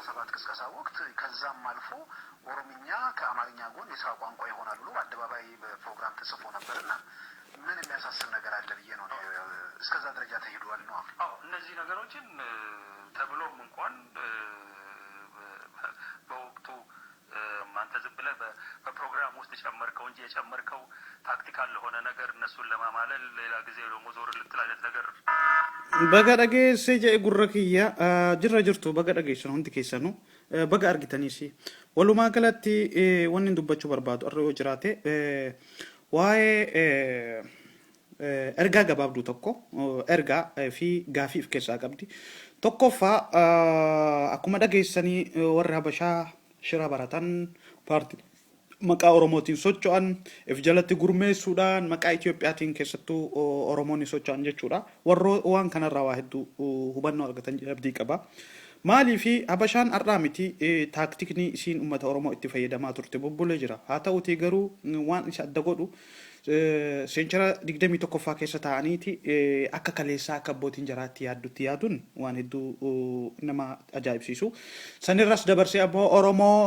97 ቅስቀሳ ወቅት ከዛም አልፎ ኦሮምኛ ከአማርኛ ጎን የስራ ቋንቋ ይሆናል ብሎ አደባባይ በፕሮግራም ተጽፎ ነበርና ምን የሚያሳስብ ነገር አለ ብዬ ነው እስከዛ ደረጃ ተሄዷል ነው አዎ እነዚህ ነገሮችን ተብሎም እንኳን በወቅቱ ማንተ ዝም ብለህ በፕሮግራም ውስጥ ጨመርከው እንጂ የጨመርከው ታክቲካል ለሆነ ነገር እነሱን ለማማለል ሌላ ጊዜ ደግሞ ዞር ልትል አይነት ነገር በገደጌ ሰጀ ጉረክያ ጅራ ጅርቱ በገደጌ ሰኑ እንት ከሰኑ በጋ አርጊተኒሲ ወሉማ ገለቲ ወንን ዱበቹ በርባዱ አረዮ ጅራቴ ዋይ erga gababdu tokko erga fi gaafif keessa qabdi tokkoffa akkuma dhageessanii warra habashaa shira baratan paartii maqaa oromootiin socho'an if jalatti gurmeessuudhaan maqaa Itiyoophiyaatiin keessattuu oromoonni socho'an jechuudha warro waan kanarraa waa hedduu hubannoo argatan abdii qaba maalii fi habashaan har'aa miti taaktikni isiin uummata oromoo itti fayyadamaa turte bubbulee jira haa ta'utii garuu waan isa adda godhu senchara digdami tokkoffaa keessa ta'aniiti akka kaleessaa akka abbootiin jaraatti yaaddutti yaaduun waan hedduu nama ajaa'ibsiisu sanirras dabarsee ammoo oromoo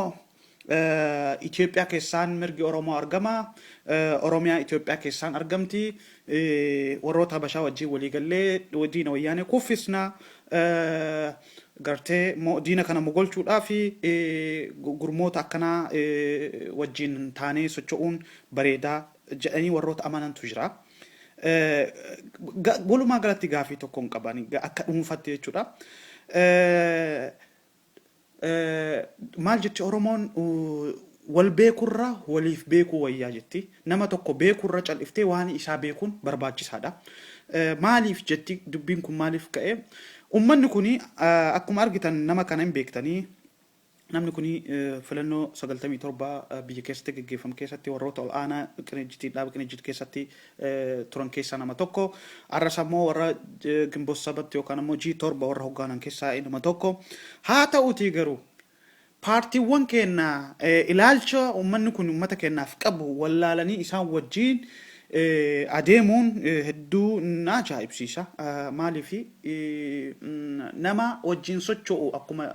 Itoophiyaa keessaan mirgi oromoo argama oromiyaa Itoophiyaa keessaan argamti warroota habashaa wajjin waliigallee diina wayyaanee kuffisna gartee diina kana mogolchuudhaa fi gurmoota akkanaa wajjin taanee socho'uun bareedaa jedhanii warroota amanantu jira walumaa galatti gaafii tokko hin qabani akka dhuunfaatti jechuudha maal jetti oromoon wal beekurra waliif beekuu wayyaa jetti nama tokko beekurra cal'iftee waan isaa beekuun barbaachisaadha maaliif jetti dubbiin kun maaliif ka'e ummanni kuni akkuma argitan nama kana hin beektanii namni kuni filannoo 97 biyya keessatti gaggeeffamu keessatti warroota ol aanaa qinejjitii dhaaba qinejjitii keessatti turan keessaa nama tokko arras ammoo warra Gimboos Sabatti yookaan ammoo G7 warra hoggaanan keessaa nama tokko haa ta'utii garuu paartiiwwan keenya ilaalcha ummanni kun ummata keenyaaf qabu wallaalanii isaan wajjin adeemuun hedduu na ajaa'ibsiisa maaliif nama wajjin socho'u akkuma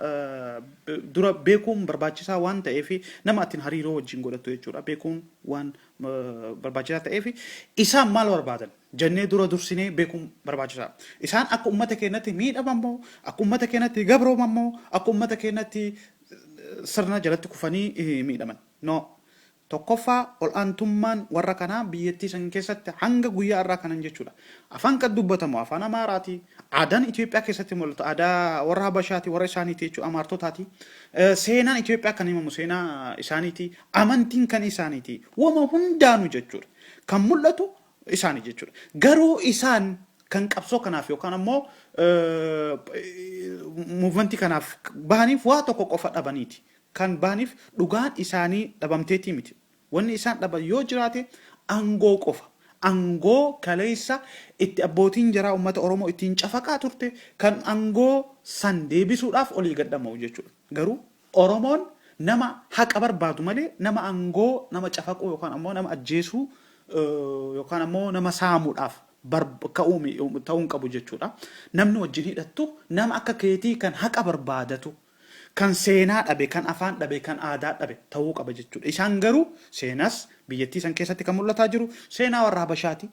dura beekuun barbaachisaa waan ta'eef nama atin hariiroo wajjin godhattu jechuudha beekuun waan barbaachisaa ta'eef isaan maal barbaadan jennee dura dursinee beekuun barbaachisaa isaan akka ummata keenyatti miidhamamoo akka ummata keenyatti gabroomamoo akka ummata keenyatti sirna jalatti kufanii miidhaman no tokkoffaa ol aantummaan warra kanaa biyyattii san keessatti hanga guyyaa irraa kanan jechuudha afaan kan dubbatamu afaan amaaraati aadaan Itoophiyaa keessatti mul'ata aadaa warra habashaati warra isaaniiti jechuudha amaartotaati seenaan Itoophiyaa kan himamu seenaa isaaniiti amantiin kan isaaniiti wama hundaanu jechuudha kan mul'atu isaanii jechuudha garuu isaan kan qabsoo kanaaf yookaan ammoo muuvimentii kanaaf bahaniif waa tokko qofa dhabaniiti kan bahaniif dhugaan isaanii dhabamteetii miti wanni isaan dhaban yoo jiraate angoo qofa angoo kaleessa itti abbootiin jaraa ummata oromoo ittiin cafaqaa turte kan angoo san deebisuudhaaf olii gadhamaa'u jechuudha garuu oromoon nama haqa barbaadu malee nama angoo nama cafaquu yookaan ammoo nama ajjeesuu yookaan ammoo nama saamuudhaaf ta'uun qabu jechuudha namni wajjin hidhattu nama akka keetii kan haqa barbaadatu kan seenaa dhabe kan afaan dhabe kan aadaa dhabe ta'uu qaba jechuudha isaan garuu seenaas biyyattii san keessatti kan mul'ataa jiru seenaa warra habashaati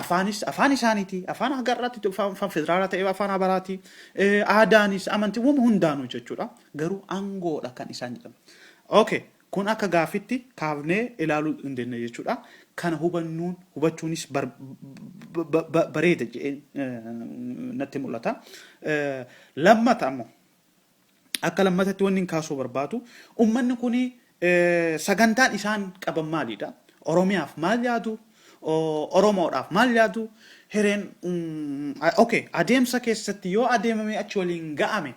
afaanis afaan isaaniiti afaan agarraatti afaan federaalaa ta'e afaan abaraati aadaanis amantii wama hundaanuu jechuudha garuu angoodha kan isaan jedhamu okay kun akka gaafitti kaafnee ilaaluu dandeenya jechuudha kana hubachuunis bareeda jedhee natti mul'ata lammata ammoo akka lammatatti wanni kaasuu barbaadu ummanni kuni sagantaan isaan qaban maalidha oromiyaaf maal yaadu oromoodhaaf maal yaadu hireen okay adeemsa keessatti yoo adeemame achi waliin ga'ame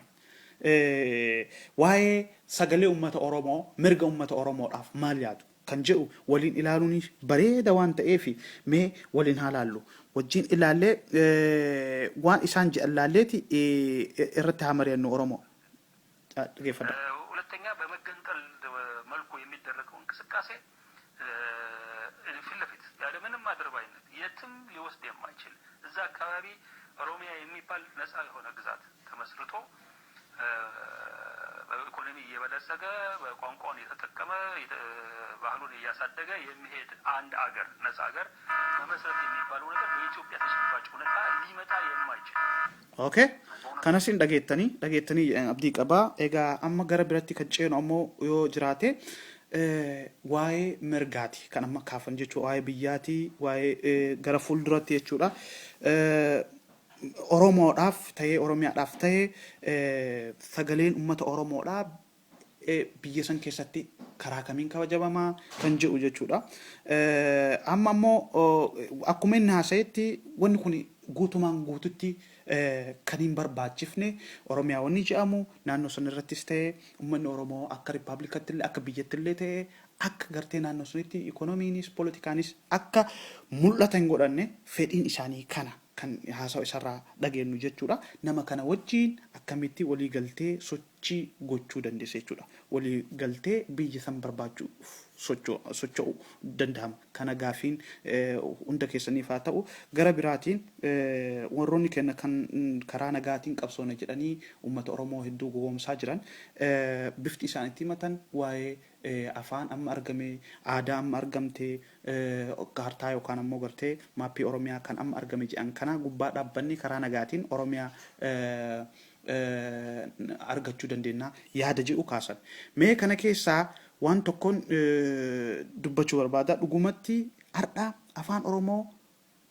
waa'ee sagalee ummata oromoo mirga ummata oromoodhaaf maal yaadu kan jedhu waliin ilaaluun bareeda waan ta'eef mee waliin haalaallu wajjin ilaalle waan isaan jedhan laalleeti irratti hamareennu oromoo ሁለተኛ በመገንጠል መልኩ የሚደረገው እንቅስቃሴ ፊት ለፊት ያለ ምንም አድርባይነት የትም ሊወስድ የማይችል እዛ አካባቢ ኦሮሚያ የሚባል ነፃ የሆነ ግዛት ተመስርቶ በኢኮኖሚ እየበለጸገ በቋንቋውን የተጠቀመ ባህሉን እያሳደገ የሚሄድ አንድ አገር ነፃ አገር መመስረት የሚባለው ነገር በኢትዮጵያ ተጨባጭ ሁኔታ ሊመጣ የማይችል ኦኬ ከነሲን dhageettanii abdii qabaa egaa amma gara biratti kan ceenu ammoo yoo jiraate waa'ee mirgaati kan amma kaafan jechuudha waa'ee biyyaati waa'ee gara fuulduratti jechuudha Oromoodhaaf ta'ee Oromiyaadhaaf ta'ee sagaleen uummata Oromoodhaa biyya san keessatti karaa kamiin kabajamaa kan jedhu jechuudha. Amma immoo akkuma inni haasa'etti wanni kun guutumaan guututti kan hin barbaachifne Oromiyaa wanni jedhamu naannoo san irrattis ta'ee uummanni Oromoo akka riippaabilikatti illee akka biyyatti illee ta'ee akka gartee naannoo sanitti ikoonomiinis pooletikaanis akka mul'ata hin godhanne fedhiin isaanii kana. Kan haasa'u isarraa dhageenyu jechuudha. Nama kana wajjin akkamitti walii galtee sochii gochuu dandeessa jechuudha. Walii galtee biyya san barbaachuuf socho'uu danda'ama. Kana gaafiin hunda keessaniif haa ta'u gara biraatiin warroonni kenna kan karaa nagaatiin qabsoona jedhanii uummata Oromoo hedduu gowwoomsaa jiran bifti isaanitti himatan waa'ee afaan amma argame aadaa amma argamte kaartaa yookaan ammoo gartee maappii Oromiyaa kan amma argame jedhan kana gubbaa dhaabbanni karaa nagaatiin Oromiyaa argachuu dandeenya yaada jedhu kaasan. Mee kana keessaa waan tokkoon dubbachuu barbaada dhugumatti har'a afaan Oromoo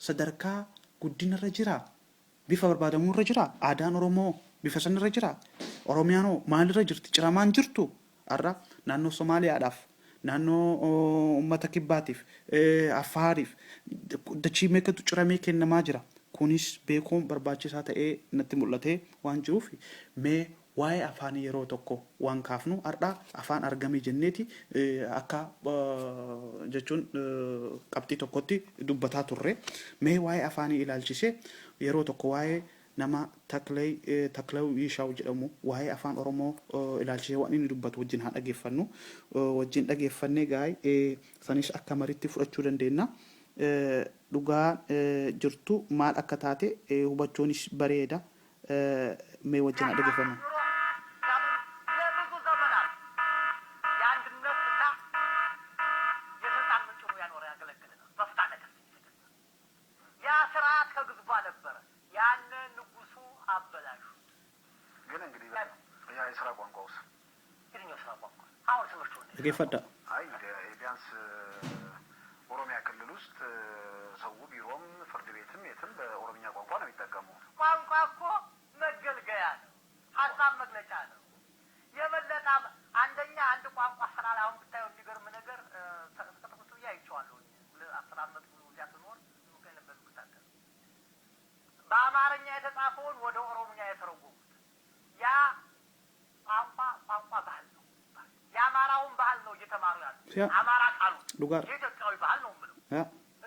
sadarkaa guddinarra jira bifa barbaadamuurra jira aadaan Oromoo bifa sanirra jira Oromiyaanoo maalirra jirti ciramaan jirtu har'a naannoo Somaaliyaadhaaf naannoo uummata kibbaatiif Afaariif dachii meeqatu ciramee kennamaa jira kunis beekuun barbaachisaa ta'ee natti mul'ate waan jiruuf mee waa'ee afaanii yeroo tokko waan kaafnu har'a afaan argamee jenneeti akka jechuun qabxii tokkotti dubbataa turre mee waa'ee afaanii ilaalchisee yeroo tokko waa'ee nama Taklaw Yishaw jedhamu waa'ee afaan Oromoo ilaalchisee waan inni dubbatu wajjin haa dhageeffannu wajjin dhageeffannee gaa'ee sanis akka mariitti fudhachuu dandeenya. Dhugaa jirtu maal akka taate hubachuunis bareeda mee wajjin haa dhageeffannu. Dhageeffadha. ቢያንስ ኦሮሚያ ክልል ውስጥ ሰው ቢሮም ፍርድ ቤትም የትም በኦሮምኛ ቋንቋ ነው የሚጠቀመው። ቋንቋ እኮ መገልገያ ነው፣ ሀሳብ መግለጫ ነው። የበለጠ አንደኛ አንድ ቋንቋ ስራል አሁን ብታየው የሚገርም ነገር ተጠቅቶ ያይቻለሁ 10 ዓመት ሙሉ ያስኖር ከለበል ብታከል በአማርኛ የተጻፈውን ወደ ኦሮምኛ የተረጎሙት ያ ቋንቋ ባህል ነው። የአማራውን ባህል ነው እየተማሩ ያሉት። አማራ ቃሉ የኢትዮጵያዊ ባህል ነው ብለው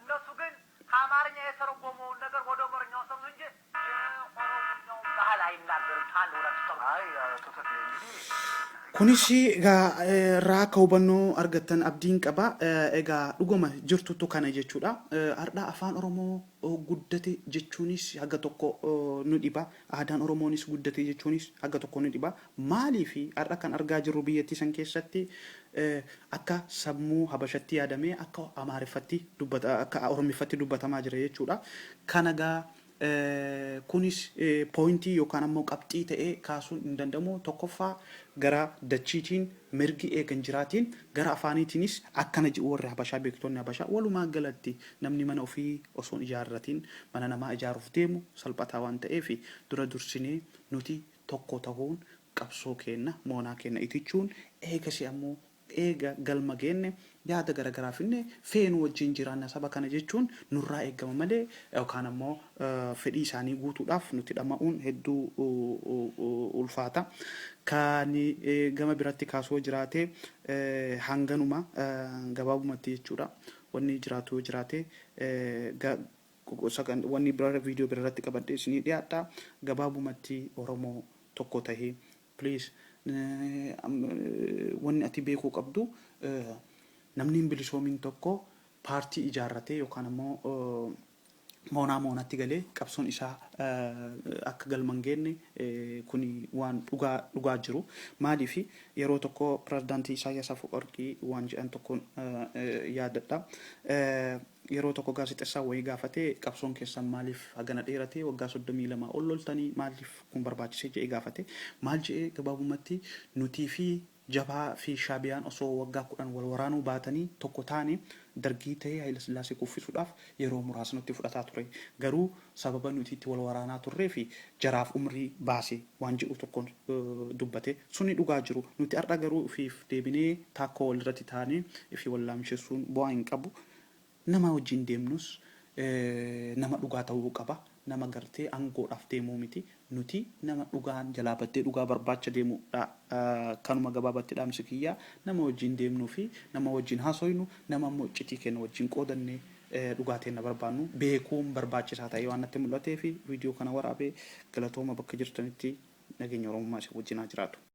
እነሱ ግን ከአማርኛ የተረጎመውን ነገር ወደ ኦሮምኛው ሰው እንጂ የኦሮምኛው ባህል አይናገርም። ታል ወራስ አይ ተፈተ kunis egaa irraa akka hubannoo argattan abdiin qaba egaa dhuguma jirtutu kana jechuudha har'a afaan Oromoo guddate jechuunis haga tokko nu dhiba aadaan Oromoonis guddate jechuunis haga tokko nu dhiba maaliif har'a kan argaa jirru biyyattii san keessatti akka sammuu habashatti yaadamee akka amaariffatti dubbata akka oromiffatti dubbatamaa jira jechuudha kana gaa kunis pointii yookaan ammoo qabxii ta'ee kaasuun hin danda'amu tokkoffaa gara dachiitiin mirgi eegan jiraatiin gara afaaniitiinis akkana ji'u warri habashaa beektoonni habashaa walumaa galatti namni mana ofii osoo ijaarratiin mana namaa ijaaruuf deemu salphataa waan ta'eef dura dursinee nuti tokko ta'uun qabsoo kenna moonaa kenna itichuun eegasi ammoo eega galma geenne yaada garagaraa finne feenu wajjin jiraanna saba kana jechuun nurraa eegama malee yookaan ammoo fedhii isaanii guutuudhaaf nuti dhama'uun hedduu ulfaata. Kan gama biratti kaasoo jiraate hanganuma gabaabumatti jechuudha. Wanni jiraatu jiraate wanni bira viidiyoo birarratti qabadhee isinii dhiyaadha. Gabaabumatti Oromoo tokko tahee please wanni ati beekuu qabdu namni bilisoomin tokko paartii ijaarratee yookaan ammoo moonatti galee qabsoon isaa akka galman geenne kuni waan dhugaa jiru maaliif yeroo tokko pirezidaantii Isaayyaas Afwerqii waan jedhan tokko yaadadha yeroo tokko gaazexeessaa wayii gaafatee qabsoon keessan maaliif hagana dheerate waggaa 32 ol loltanii maaliif kun barbaachisee jedhee gaafate maal jedhee gabaabumatti nutii fi jabaa fi shaabiyaan osoo waggaa 10 wal waraanuu baatanii tokko taane dargii ta'ee Haayile Sillaasee kuffisuudhaaf yeroo muraasa nutti fudhataa ture garuu sababa nuti itti wal waraanaa turree fi jaraaf umrii baase waan jedhu tokko dubbate suni dhugaa jiru nuti har'a garuu fiif deebinee taakkoo walirratti taane fi wallaamsheessuun bu'aa hin qabu nama wajjin deemnus nama dhugaa ta'uu qaba nama gartee aangoodhaaf deemuu miti nuti nama dhugaan jalaa baddee dhugaa barbaacha deemuudha kanuma gabaabaatti dhaamsi kiyyaa nama wajjin deemnuu fi nama wajjin haasoynu nama immoo iccitii kenna wajjin qoodannee dhugaateen na barbaannu beekuun barbaachisaa ta'ee waan natti mul'atee fi viidiyoo kana waraabee galatooma bakka jirtanitti nageenya Oromummaa isa wajjin haa jiraatu.